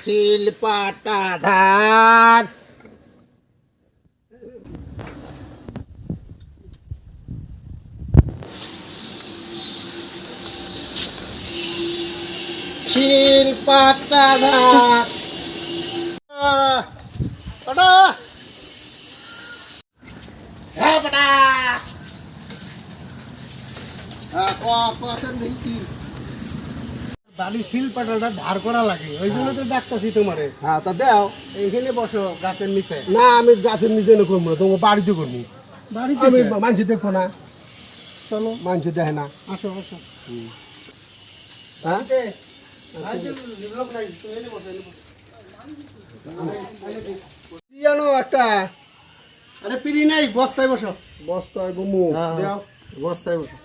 শিল পাটা ধার শিল পাটা ধার পাটা হ্যাঁ পাটা বালি শিল পাটাটা ধার করা লাগে ওই জন্য তো ডাকতেছি তোমারে। হ্যাঁ তা দাও এইখানে বসো গাছের নিচে। না আমি গাছের নিজে না করবো তোমার বাড়িতে করবো বাড়িতে আমি কে? মানুষ দেখবো না চলো মানুষ দেখে না আসো আসো। হ্যাঁ জানো একটা আরে পিড়ি নাই বস্তায় বসো। বস্তায় বমু হ্যাঁ, হ্যাঁ। দাও বস্তায় বসো।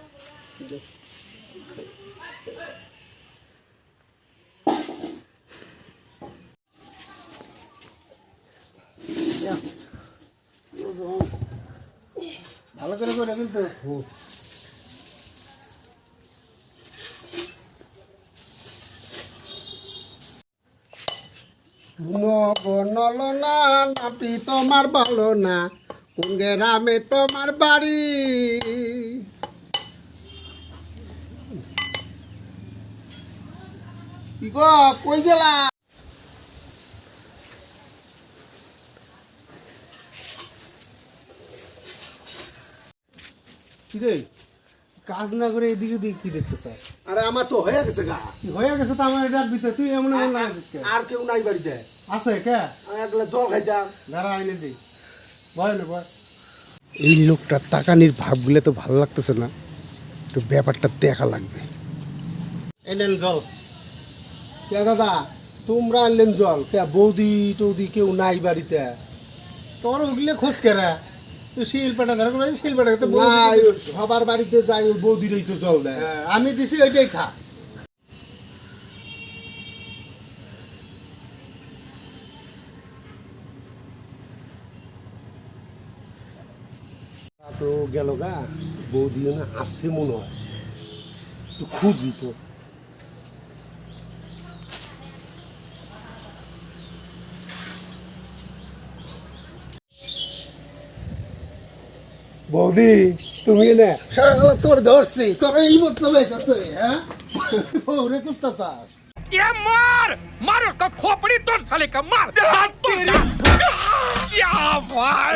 ভালো করে করে কিন্তু নল না নাপি তোমার ভালো না কোন গ্রামে তোমার বাড়ি কি গো কই গেলা কি রে কাজ না করে এদিকে দিকে কি দেখতে চাস? আরে আমার তো হয়ে গেছে গা কি হয়ে গেছে তো আমার ডাক দিতে তুই এমন এমন লাগাছিস কে? আর কেউ নাই বাড়িতে আছে কে? একলা জল খাইতাম দাঁড়া আইনে দিই ভয় না ভয়। এই লোকটা তাকানির ভাবগুলো তো ভালো লাগতেছে না, একটু ব্যাপারটা দেখা লাগবে। এলেন জল। কে দাদা তোমরা আনলেন জল কে বৌদি টৌদি কেউ নাই বাড়িতে তোর উঠলে খোঁজ কেরা তুই শিল পাটা ধার করে শিল পাটা তো না সবার বাড়িতে যাই ওই বৌদিরই তো জল দেয় আমি দিছি ওইটাই খা। তো গেল গা বৌদিও না আসছে মনে হয় তো খুঁজি তো বৌদি তুমি না তোর ধরছি তোর এই মতলব আছে হ্যাঁ ওরে কুস্তা চাস ये मार मार का खोपड़ी तोड़ साले का मार क्या भाई